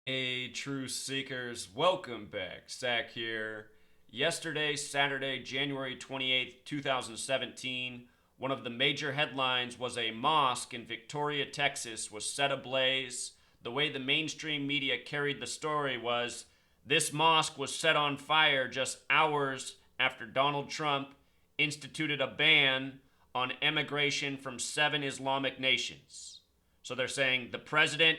Hey, Truth Seekers, welcome back. Zach here. Yesterday, Saturday, January 28th, 2017, one of the major headlines was a mosque in Victoria, Texas was set ablaze. The way the mainstream media carried the story was this mosque was set on fire just hours after Donald Trump instituted a ban on emigration from 7 Islamic nations. So they're saying the president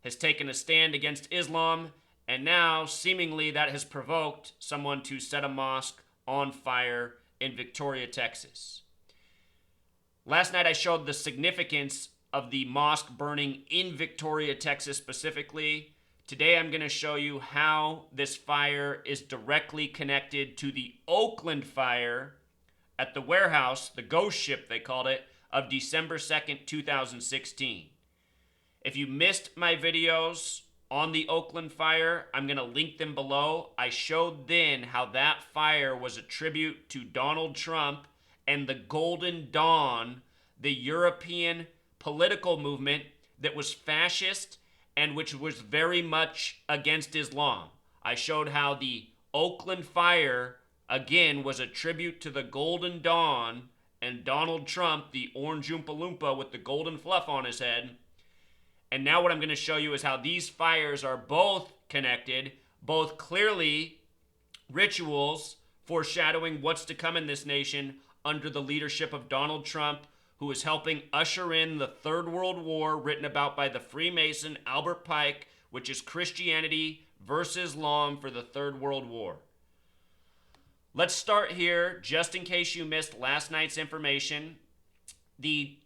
has taken a stand against Islam, and now seemingly that has provoked someone to set a mosque on fire in Victoria, Texas. Last night I showed the significance of the mosque burning in Victoria, Texas specifically. Today I'm going to show you how this fire is directly connected to the Oakland fire at the warehouse, the ghost ship they called it, of December 2nd, 2016. If you missed my videos on the Oakland fire, I'm going to link them below. I showed then how that fire was a tribute to Donald Trump and the Golden Dawn, the European political movement that was fascist and which was very much against Islam. I showed how the Oakland fire, again, was a tribute to the Golden Dawn and Donald Trump, the orange Oompa Loompa with the golden fluff on his head. And now what I'm going to show you is how these fires are both connected, both clearly rituals foreshadowing what's to come in this nation under the leadership of Donald Trump, who is helping usher in the Third World War written about by the Freemason Albert Pike, which is Christianity versus Islam for the Third World War. Let's start here, just in case you missed last night's information. The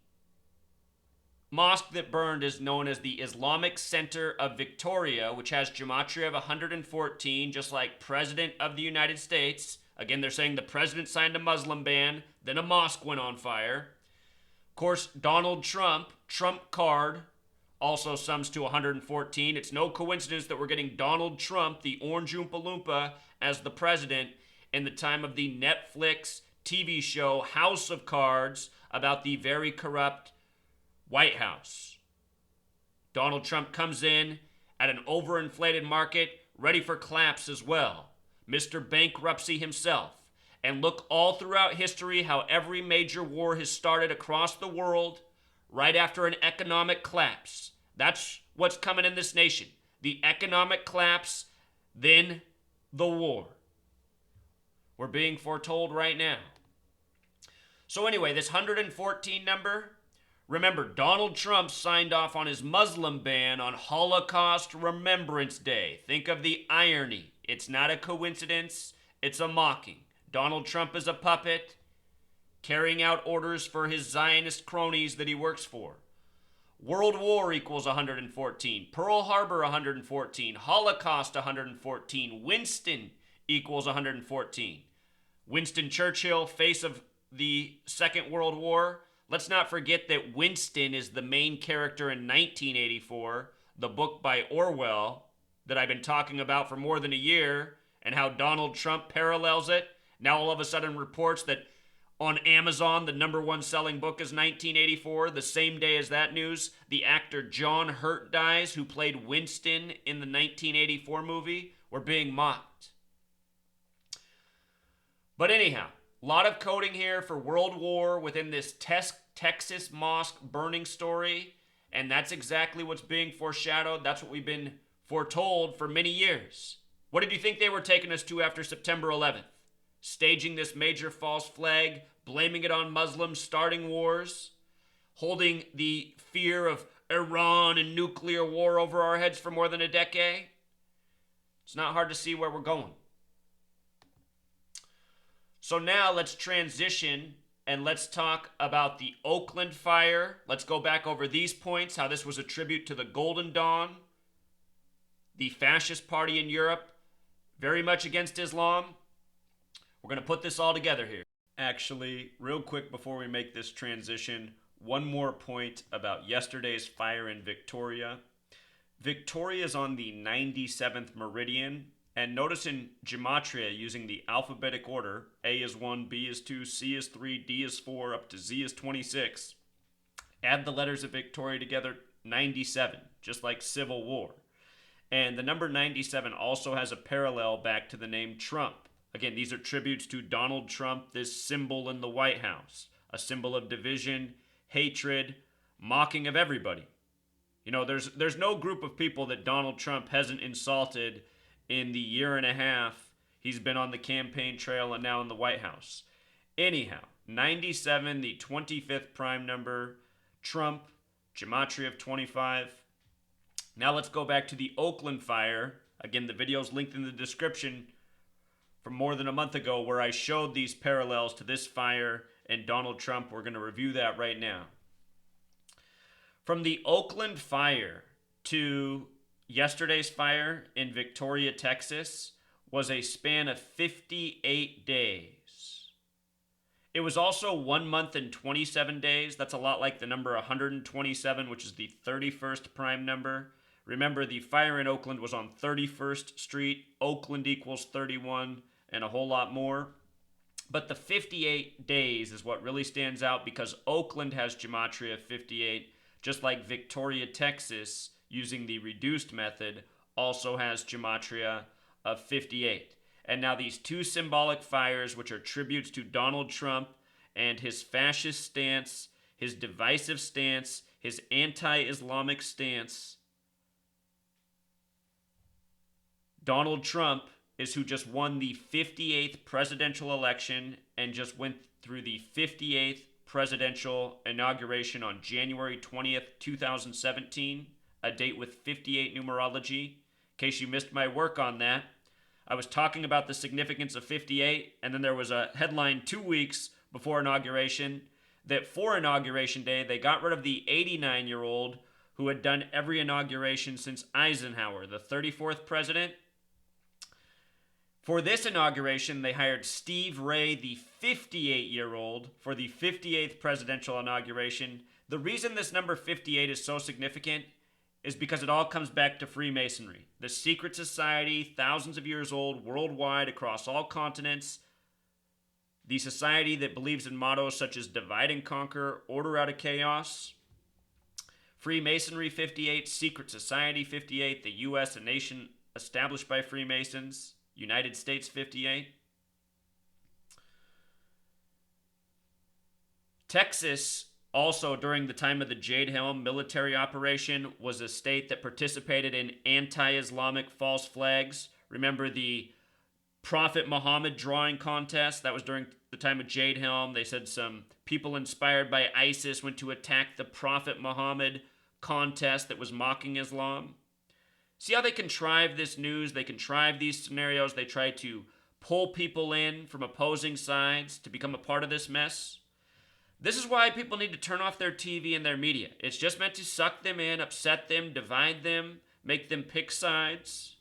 mosque that burned is known as the Islamic Center of Victoria, which has gematria of 114, just like President of the United States. Again, they're saying the president signed a Muslim ban, then a mosque went on fire. Of course, Donald Trump, Trump card, also sums to 114. It's no coincidence that we're getting Donald Trump, the orange Oompa Loompa, as the president in the time of the Netflix TV show House of Cards about the very corrupt White House. Donald Trump comes in at an overinflated market, ready for collapse as well. Mr. Bankruptcy himself. And look all throughout history how every major war has started across the world right after an economic collapse. That's what's coming in this nation. The economic collapse, then the war. We're being foretold right now. So anyway, this 114 number, remember, Donald Trump signed off on his Muslim ban on Holocaust Remembrance Day. Think of the irony. It's not a coincidence. It's a mocking. Donald Trump is a puppet carrying out orders for his Zionist cronies that he works for. World War equals 114. Pearl Harbor 114. Holocaust 114. Winston equals 114. Winston Churchill, face of the Second World War. Let's not forget that Winston is the main character in 1984, the book by Orwell that I've been talking about for more than a year, and how Donald Trump parallels it. Now all of a sudden reports that on Amazon, the #1 selling book is 1984. The same day as that news, the actor John Hurt dies, who played Winston in the 1984 movie. We're being mocked. But anyhow, a lot of coding here for World War within this Texas mosque burning story, and that's exactly what's being foreshadowed. That's what we've been foretold for many years. What did you think they were taking us to after September 11th? Staging this major false flag, blaming it on Muslims, starting wars, holding the fear of Iran and nuclear war over our heads for more than a decade? It's not hard to see where we're going. So now let's transition and let's talk about the Oakland fire. Let's go back over these points, how this was a tribute to the Golden Dawn, the fascist party in Europe, very much against Islam. We're going to put this all together here. Actually, real quick before we make this transition, one more point about yesterday's fire in Victoria. Victoria is on the 97th meridian. And notice in gematria, using the alphabetic order, A is 1, B is 2, C is 3, D is 4, up to Z is 26. Add the letters of Victoria together, 97, just like Civil War. And the number 97 also has a parallel back to the name Trump. Again, these are tributes to Donald Trump, this symbol in the White House, a symbol of division, hatred, mocking of everybody. You know, there's no group of people that Donald Trump hasn't insulted in the year and a half he's been on the campaign trail and now in the White House. Anyhow, 97, the 25th prime number, Trump, gematria of 25. Now let's go back to the Oakland fire. Again, the video's linked in the description from more than a month ago where I showed these parallels to this fire and Donald Trump. We're going to review that right now. From the Oakland fire to yesterday's fire in Victoria, Texas, was a span of 58 days. It was also 1 month and 27 days. That's a lot like the number 127, which is the 31st prime number. Remember, the fire in Oakland was on 31st Street. Oakland equals 31 and a whole lot more. But the 58 days is what really stands out because Oakland has gematria of 58, just like Victoria, Texas, using the reduced method, also has gematria of 58. And now these two symbolic fires, which are tributes to Donald Trump and his fascist stance, his divisive stance, his anti-Islamic stance. Donald Trump is who just won the 58th presidential election and just went through the 58th presidential inauguration on January 20th, 2017, a date with 58 numerology. In case you missed my work on that, I was talking about the significance of 58, and then there was a headline 2 weeks before inauguration that for Inauguration Day, they got rid of the 89-year-old who had done every inauguration since Eisenhower, the 34th president. For this inauguration, they hired Steve Ray, the 58-year-old, for the 58th presidential inauguration. The reason this number 58 is so significant is because it all comes back to Freemasonry, the secret society, thousands of years old, worldwide, across all continents. The society that believes in mottos such as divide and conquer, order out of chaos. Freemasonry 58, secret society 58, the U.S., a nation established by Freemasons. United States 58. Texas, also during the time of the Jade Helm military operation, was a state that participated in anti-Islamic false flags. Remember the Prophet Muhammad drawing contest? That was during the time of Jade Helm. They said some people inspired by ISIS went to attack the Prophet Muhammad contest that was mocking Islam. See how they contrive this news? They contrive these scenarios. They try to pull people in from opposing sides to become a part of this mess. This is why people need to turn off their TV and their media. It's just meant to suck them in, upset them, divide them, make them pick sides.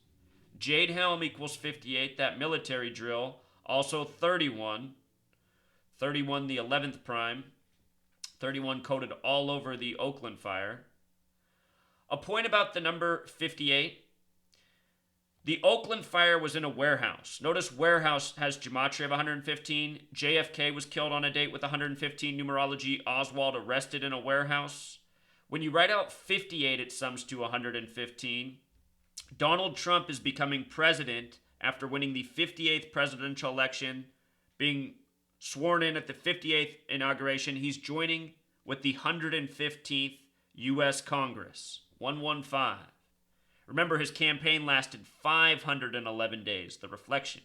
Jade Helm equals 58, that military drill. Also 31. 31, the 11th prime. 31 coded all over the Oakland fire. A point about the number 58. The Oakland fire was in a warehouse. Notice warehouse has gematria of 115. JFK was killed on a date with 115 numerology. Oswald arrested in a warehouse. When you write out 58, it sums to 115. Donald Trump is becoming president after winning the 58th presidential election, being sworn in at the 58th inauguration. He's joining with the 115th U.S. Congress. 115. Remember, his campaign lasted 511 days, the reflection.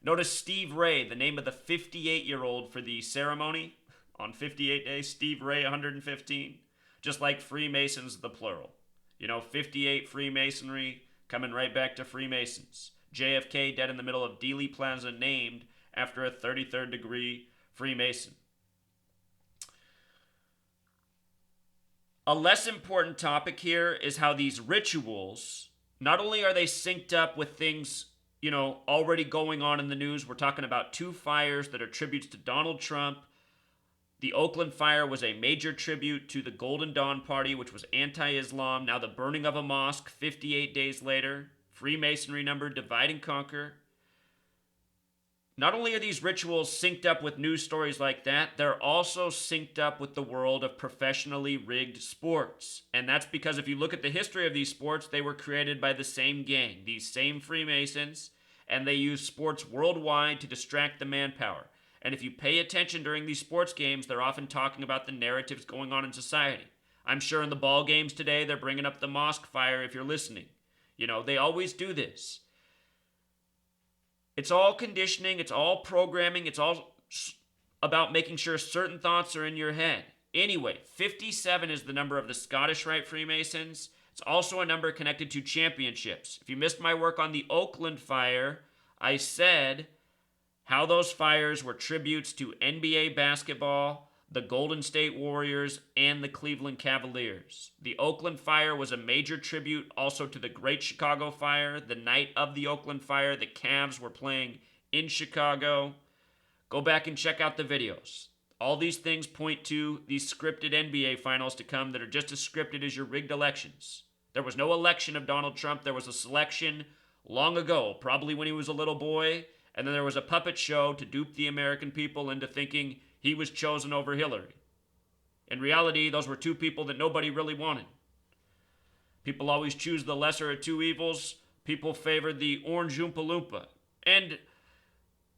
Notice Steve Ray, the name of the 58-year-old for the ceremony on 58 days. Steve Ray, 115. Just like Freemasons, the plural. You know, 58 Freemasonry, coming right back to Freemasons. JFK dead in the middle of Dealey Plaza, named after a 33rd degree Freemason. A less important topic here is how these rituals, not only are they synced up with things, you know, already going on in the news. We're talking about two fires that are tributes to Donald Trump. The Oakland fire was a major tribute to the Golden Dawn Party, which was anti-Islam. Now the burning of a mosque 58 days later. Freemasonry number, divide and conquer. Not only are these rituals synced up with news stories like that, they're also synced up with the world of professionally rigged sports. And that's because if you look at the history of these sports, they were created by the same gang, these same Freemasons, and they use sports worldwide to distract the manpower. And if you pay attention during these sports games, they're often talking about the narratives going on in society. I'm sure in the ball games today, they're bringing up the Mosque fire if you're listening. You know, they always do this. It's all conditioning, it's all programming, it's all about making sure certain thoughts are in your head. Anyway, 57 is the number of the Scottish Rite Freemasons. It's also a number connected to championships. If you missed my work on the Oakland fire, I said how those fires were tributes to NBA basketball, the Golden State Warriors, and the Cleveland Cavaliers. The Oakland fire was a major tribute also to the Great Chicago Fire. The night of the Oakland fire, the Cavs were playing in Chicago. Go back and check out the videos. All these things point to these scripted NBA finals to come that are just as scripted as your rigged elections. There was no election of Donald Trump. There was a selection long ago, probably when he was a little boy, and then there was a puppet show to dupe the American people into thinking he was chosen over Hillary. In reality, those were two people that nobody really wanted. People always choose the lesser of two evils. People favored the Orange Oompa Loompa. And,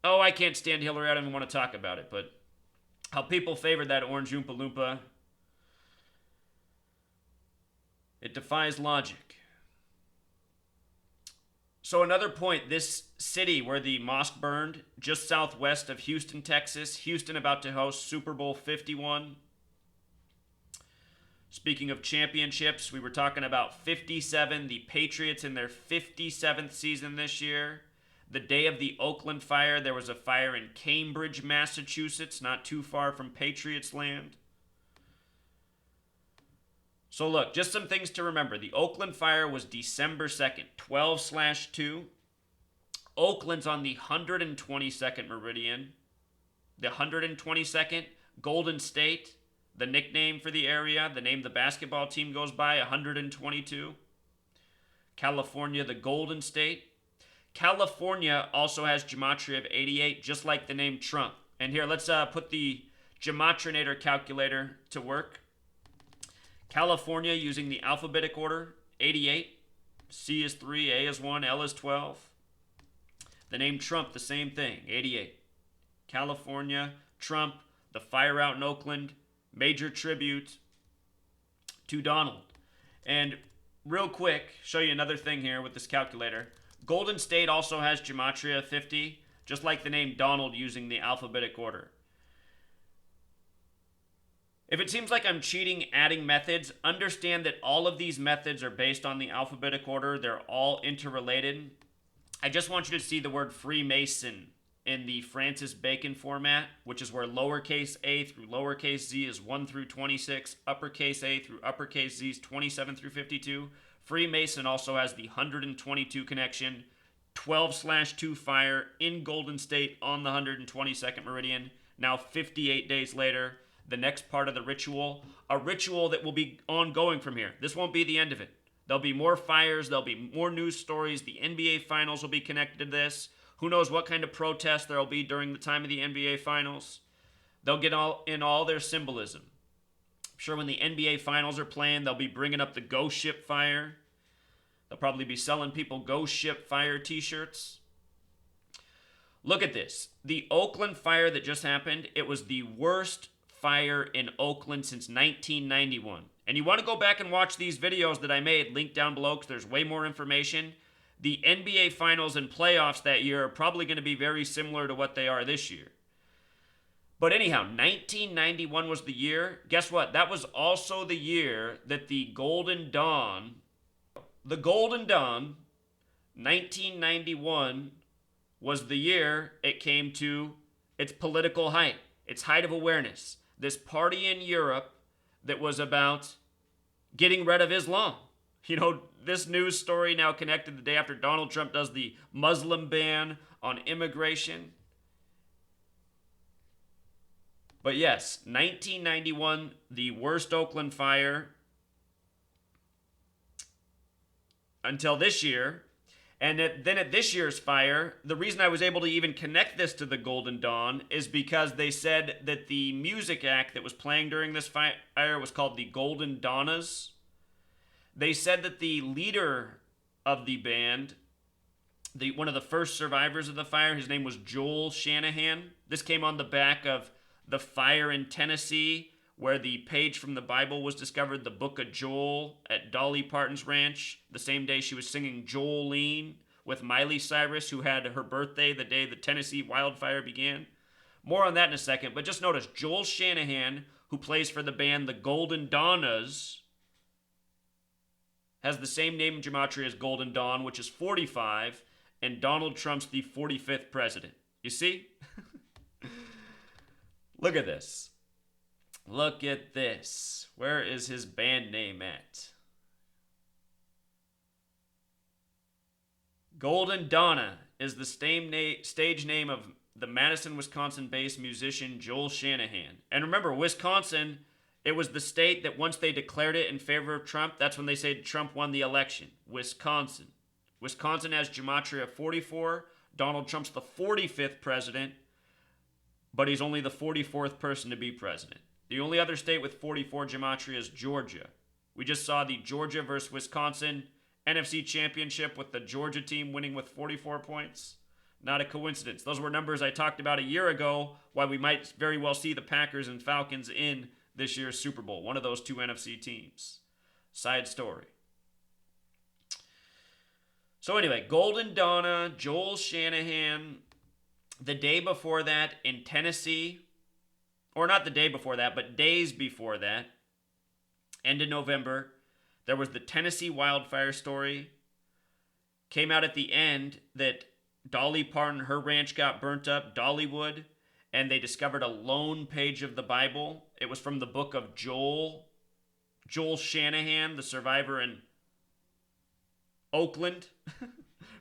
oh, I can't stand Hillary. I don't even want to talk about it. But how people favored that Orange Oompa Loompa, it defies logic. So another point, this city where the mosque burned, just southwest of Houston, Texas. Houston about to host Super Bowl 51. Speaking of championships, we were talking about 57, the Patriots in their 57th season this year. The day of the Oakland fire, there was a fire in Cambridge, Massachusetts, not too far from Patriots land. So look, just some things to remember. The Oakland fire was December 2nd, 12/2. Oakland's on the 122nd meridian. The 122nd, Golden State, the nickname for the area, the name the basketball team goes by, 122. California, the Golden State. California also has gematria of 88, just like the name Trump. And here, let's put the Gematrinator calculator to work. California, using the alphabetic order, 88. C is 3, A is 1, L is 12. The name Trump, the same thing, 88. California, Trump, the fire out in Oakland, major tribute to Donald. And real quick, show you another thing here with this calculator. Golden State also has gematria 50, just like the name Donald using the alphabetic order. If it seems like I'm cheating adding methods, understand that all of these methods are based on the alphabetic order. They're all interrelated. I just want you to see the word Freemason in the Francis Bacon format, which is where lowercase a through lowercase z is 1 through 26, uppercase a through uppercase z is 27 through 52. Freemason also has the 122 connection, 12/2 fire in Golden State on the 122nd meridian. Now 58 days later, the next part of the ritual, a ritual that will be ongoing from here. This won't be the end of it. There'll be more fires, there'll be more news stories, the NBA Finals will be connected to this. Who knows what kind of protest there'll be during the time of the NBA Finals. They'll get all their symbolism. I'm sure when the NBA Finals are playing, they'll be bringing up the Ghost Ship Fire. They'll probably be selling people Ghost Ship Fire t-shirts. Look at this. The Oakland fire that just happened, it was the worst fire in Oakland since 1991. And you want to go back and watch these videos that I made, linked down below because there's way more information. The NBA Finals and playoffs that year are probably going to be very similar to what they are this year. But anyhow, 1991 was the year. Guess what? That was also the year that the Golden Dawn, 1991 was the year it came to its political height, its height of awareness. This party in Europe that was about getting rid of Islam. You know, this news story now connected the day after Donald Trump does the Muslim ban on immigration. But yes, 1991, the worst Oakland fire until this year. And then at this year's fire, the reason I was able to even connect this to the Golden Dawn is because they said that the music act that was playing during this fire was called the Golden Donnas. They said that the leader of the band, one of the first survivors of the fire, his name was Joel Shanahan. This came on the back of the fire in Tennessee, where the page from the Bible was discovered, the book of Joel, at Dolly Parton's ranch, the same day she was singing Jolene with Miley Cyrus, who had her birthday the day the Tennessee wildfire began. More on that in a second, but just notice Joel Shanahan, who plays for the band the Golden Donnas, has the same name in gematria as Golden Dawn, which is 45, and Donald Trump's the 45th president. You see? Look at this. Look at this. Where is his band name at? Golden Donna is the stage name of the Madison, Wisconsin-based musician Joel Shanahan. And remember, Wisconsin, it was the state that once they declared it in favor of Trump, that's when they said Trump won the election. Wisconsin. Wisconsin has gematria 44. Donald Trump's the 45th president, but he's only the 44th person to be president. The only other state with 44 gematria is Georgia. We just saw the Georgia versus Wisconsin NFC championship with the Georgia team winning with 44 points. Not a coincidence. Those were numbers I talked about a year ago, why we might very well see the Packers and Falcons in this year's Super Bowl. One of those two NFC teams. Side story. So anyway, Golden Donna, Joel Shanahan. The day before that in Tennessee, or not the day before that, but days before that, end of November, there was the Tennessee wildfire story. Came out at the end that Dolly Parton, her ranch got burnt up, Dollywood, and they discovered a lone page of the Bible. It was from the book of Joel. Joel Shanahan, the survivor in Oakland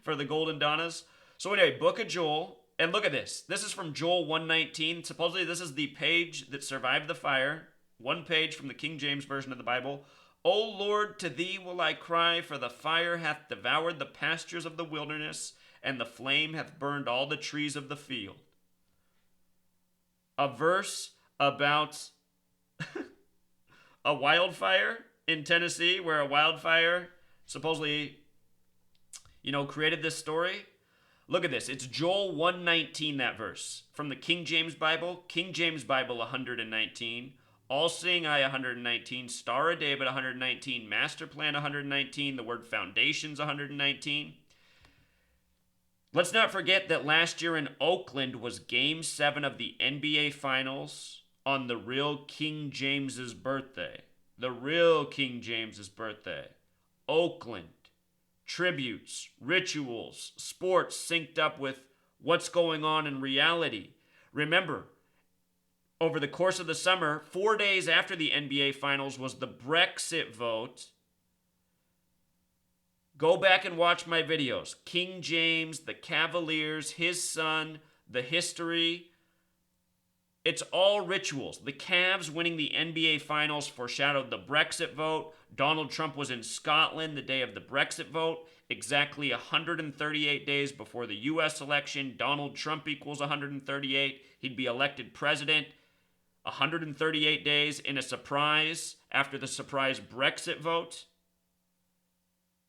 for the Golden Donnas. So anyway, book of Joel. And look at this. This is from Joel 1:19. Supposedly this is the page that survived the fire. One page from the King James Version of the Bible. O Lord, to thee will I cry, for the fire hath devoured the pastures of the wilderness, and the flame hath burned all the trees of the field. A verse about a wildfire in Tennessee, where a wildfire supposedly, created this story. Look at this. It's Joel 1:19, that verse. From the King James Bible. King James Bible 119. All Seeing Eye 119. Star of David 119. Master Plan 119. The word foundations 119. Let's not forget that last year in Oakland was Game 7 of the NBA Finals on the real King James's birthday. The real King James's birthday. Oakland. Tributes, rituals, sports synced up with what's going on in reality. Remember, over the course of the summer, 4 days after the NBA Finals was the Brexit vote. Go back and watch my videos. King James, the Cavaliers, his son, the history. It's all rituals. The Cavs winning the NBA Finals foreshadowed the Brexit vote. Donald Trump was in Scotland the day of the Brexit vote. Exactly 138 days before the U.S. election. Donald Trump equals 138. He'd be elected president 138 days in a surprise after the surprise Brexit vote.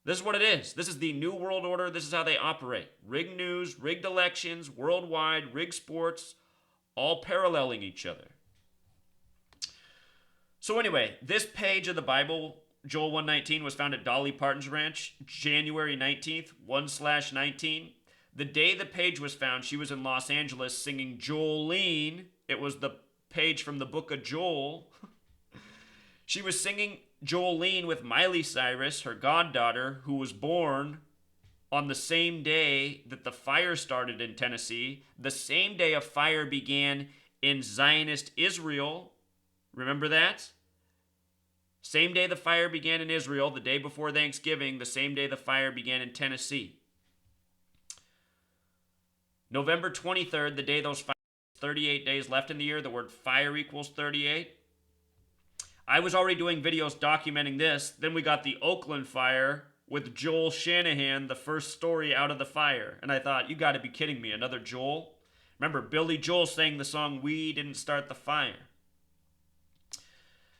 This is what it is. This is the New World Order. This is how they operate. Rigged news, rigged elections, worldwide, rigged sports, all paralleling each other. So anyway, this page of the Bible, Joel 1:19, was found at Dolly Parton's ranch, January 19th, 1/19. The day the page was found, she was in Los Angeles singing Jolene. It was the page from the book of Joel. She was singing Jolene with Miley Cyrus, her goddaughter, who was born on the same day that the fire started in Tennessee, the same day a fire began in Zionist Israel. Remember that? Same day the fire began in Israel, the day before Thanksgiving, the same day the fire began in Tennessee. November 23rd, the day those 38 days left in the year, the word fire equals 38. I was already doing videos documenting this. Then we got the Oakland fire with Joel Shanahan, the first story out of the fire. And I thought, you got to be kidding me, another Joel? Remember, Billy Joel sang the song We Didn't Start the Fire.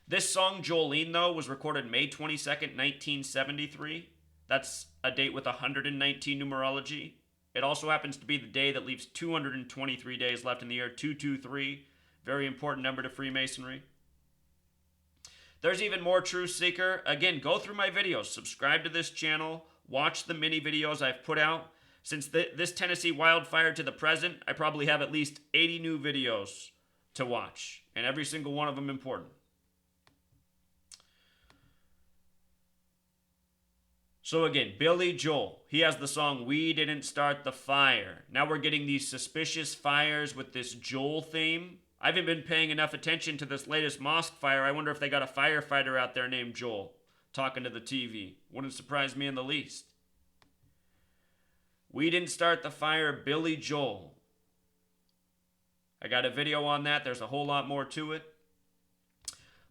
This song, Jolene, though, was recorded May 22nd, 1973. That's a date with 119 numerology. It also happens to be the day that leaves 223 days left in the year 223. Very important number to Freemasonry. There's even more, Truth Seeker. Again, go through my videos. Subscribe to this channel. Watch the mini videos I've put out. Since this Tennessee wildfire to the present, I probably have at least 80 new videos to watch. And every single one of them important. So again, Billy Joel, he has the song We Didn't Start the Fire. Now we're getting these suspicious fires with this Joel theme. I haven't been paying enough attention to this latest mosque fire. I wonder if they got a firefighter out there named Joel talking to the TV. Wouldn't surprise me in the least. We Didn't Start the Fire, Billy Joel. I got a video on that. There's a whole lot more to it.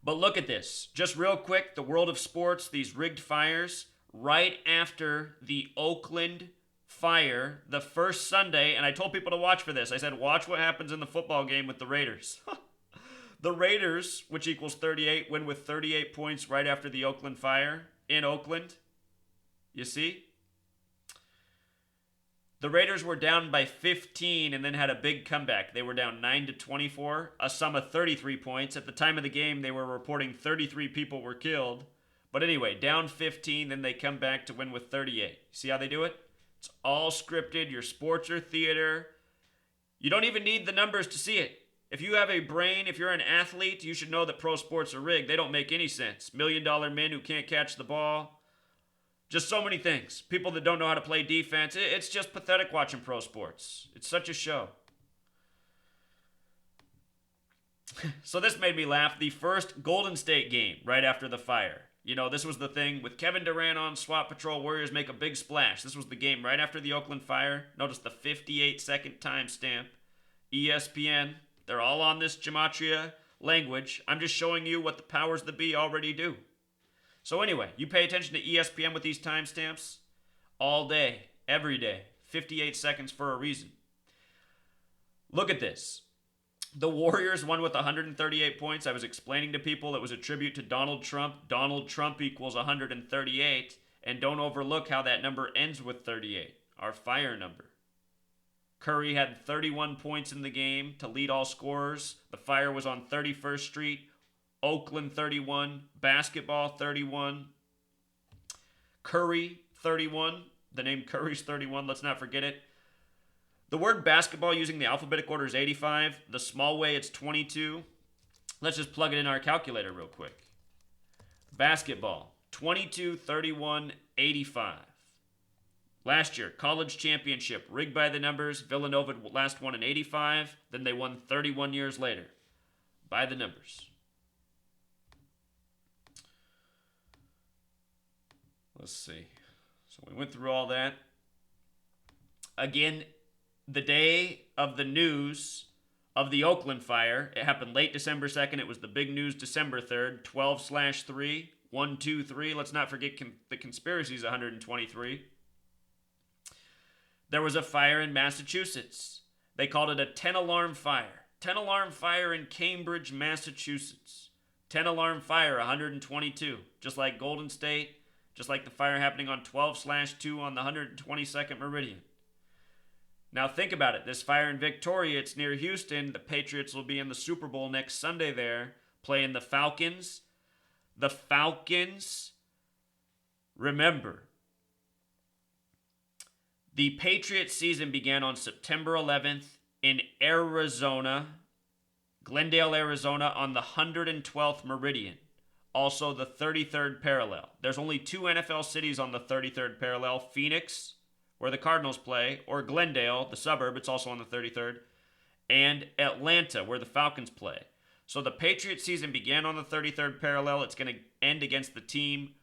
But look at this. Just real quick, the world of sports, these rigged fires. Right after the Oakland fire, the first Sunday, and I told people to watch for this. I said, watch what happens in the football game with the Raiders. The Raiders, which equals 38, win with 38 points right after the Oakland fire in Oakland. You see? The Raiders were down by 15 and then had a big comeback. They were down 9-24, a sum of 33 points. At the time of the game, they were reporting 33 people were killed. But anyway, down 15, then they come back to win with 38. See how they do it? It's all scripted. Your sports are theater. You don't even need the numbers to see it. If you have a brain, if you're an athlete, you should know that pro sports are rigged. They don't make any sense. $1 million men who can't catch the ball. Just so many things. People that don't know how to play defense. It's just pathetic watching pro sports. It's such a show. So this made me laugh. The first Golden State game right after the fire. You know, this was the thing with Kevin Durant on SWAT Patrol. Warriors make a big splash. This was the game right after the Oakland fire. Notice the 58-second timestamp. ESPN, they're all on this gematria language. I'm just showing you what the powers that be already do. So anyway, you pay attention to ESPN with these timestamps all day, every day. 58 seconds for a reason. Look at this. The Warriors won with 138 points. I was explaining to people it was a tribute to Donald Trump. Donald Trump equals 138. And don't overlook how that number ends with 38, our fire number. Curry had 31 points in the game to lead all scorers. The fire was on 31st Street. Oakland 31. Basketball 31. Curry 31. The name Curry's 31. Let's not forget it. The word basketball using the alphabetic order is 85. The small way, it's 22. Let's just plug it in our calculator real quick. Basketball, 22, 31, 85. Last year, college championship, rigged by the numbers. Villanova last won in 85. Then they won 31 years later. By the numbers. Let's see. So we went through all that. Again, the day of the news of the Oakland fire, it happened late December 2nd. It was the big news December 3rd, 12/3, 1, 2, 3. Let's not forget the conspiracy's 123. There was a fire in Massachusetts. They called it a 10-alarm fire. 10-alarm fire in Cambridge, Massachusetts. 10-alarm fire, 122. Just like Golden State, just like the fire happening on 12/2 on the 122nd meridian. Now think about it. This fire in Victoria, it's near Houston. The Patriots will be in the Super Bowl next Sunday there, playing the Falcons. The Falcons, remember, the Patriots season began on September 11th in Arizona, Glendale, Arizona, on the 112th meridian. Also the 33rd parallel. There's only 2 NFL cities on the 33rd parallel. Phoenix, where the Cardinals play, or Glendale, the suburb, it's also on the 33rd, and Atlanta, where the Falcons play. So the Patriots season began on the 33rd parallel. It's going to end against the team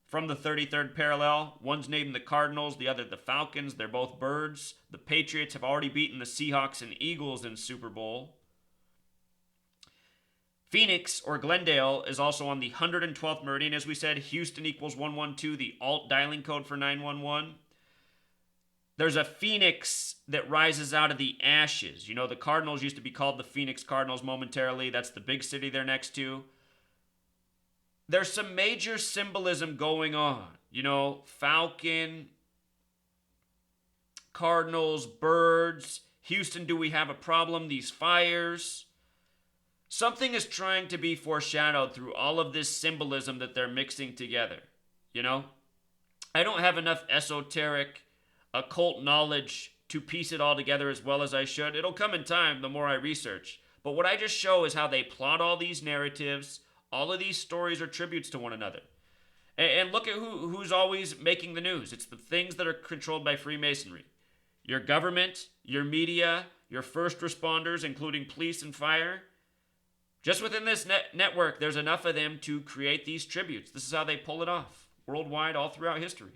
from the 33rd parallel. One's named the Cardinals, the other the Falcons. They're both birds. The Patriots have already beaten the Seahawks and Eagles in Super Bowl. Phoenix, or Glendale, is also on the 112th meridian, as we said. Houston equals 112, the alt dialing code for 911. There's a phoenix that rises out of the ashes. You know, the Cardinals used to be called the Phoenix Cardinals momentarily. That's the big city they're next to. There's some major symbolism going on. You know, falcon, Cardinals, birds. Houston, do we have a problem? These fires. Something is trying to be foreshadowed through all of this symbolism that they're mixing together. You know? I don't have enough esoteric, occult knowledge to piece it all together as well as I should. It'll come in time the more I research. But what I just show is how they plot all these narratives. All of these stories are tributes to one another. And look at who's always making the news. It's the things that are controlled by Freemasonry. Your government, your media, your first responders, including police and fire. Just within this network, there's enough of them to create these tributes. This is how they pull it off, worldwide, all throughout history.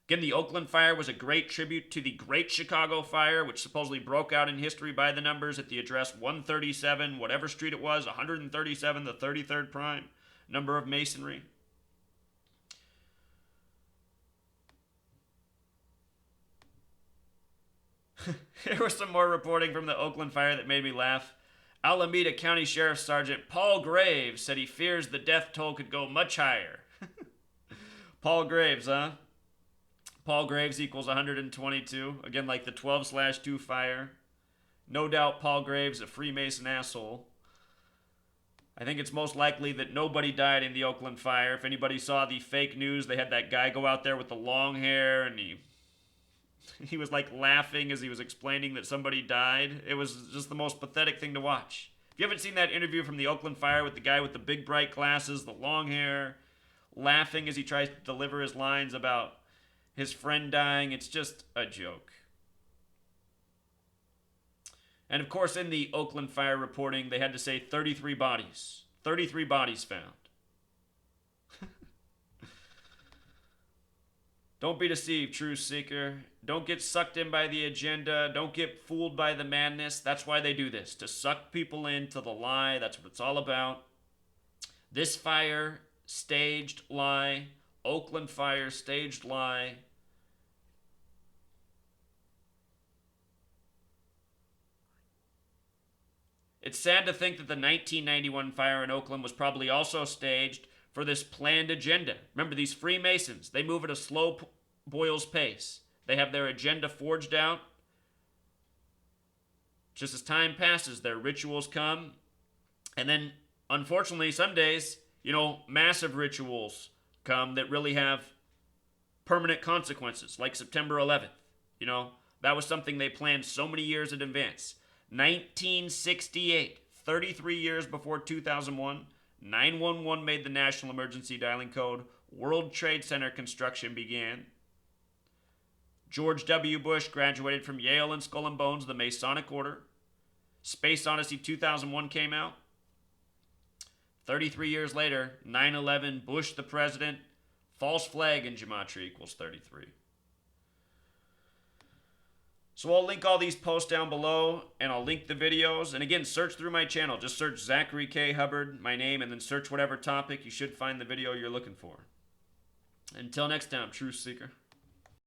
Again, the Oakland fire was a great tribute to the Great Chicago Fire, which supposedly broke out in history by the numbers at the address 137, whatever street it was, 137, the 33rd prime number of Masonry. Here was some more reporting from the Oakland fire that made me laugh. Alameda County Sheriff Sergeant Paul Graves said he fears the death toll could go much higher. Paul Graves, huh? Paul Graves equals 122. Again, like the 12/2 fire. No doubt Paul Graves a Freemason asshole. I think it's most likely that nobody died in the Oakland fire. If anybody saw the fake news, they had that guy go out there with the long hair and he was like laughing as he was explaining that somebody died. It was just the most pathetic thing to watch. If you haven't seen that interview from the Oakland fire with the guy with the big bright glasses, the long hair, laughing as he tries to deliver his lines about his friend dying, it's just a joke. And of course, in the Oakland fire reporting, they had to say 33 bodies. 33 bodies found. Don't be deceived, truth seeker. Don't get sucked in by the agenda. Don't get fooled by the madness. That's why they do this, to suck people into the lie. That's what it's all about. This fire, staged lie. Oakland fire, staged lie. It's sad to think that the 1991 fire in Oakland was probably also staged for this planned agenda. Remember, these Freemasons, they move at a slow boil's pace. They have their agenda forged out. Just as time passes, their rituals come. And then, unfortunately, some days, massive rituals come that really have permanent consequences, like September 11th. That was something they planned so many years in advance. 1968, 33 years before 2001, 911 made the national emergency dialing code. World Trade Center construction began. George W. Bush graduated from Yale and Skull and Bones, the Masonic Order. Space Odyssey 2001 came out. 33 years later, 9/11, Bush the president. False flag in gematria equals 33. So I'll link all these posts down below, and I'll link the videos. And again, search through my channel. Just search Zachary K. Hubbard, my name, and then search whatever topic. You should find the video you're looking for. Until next time, Truth Seeker.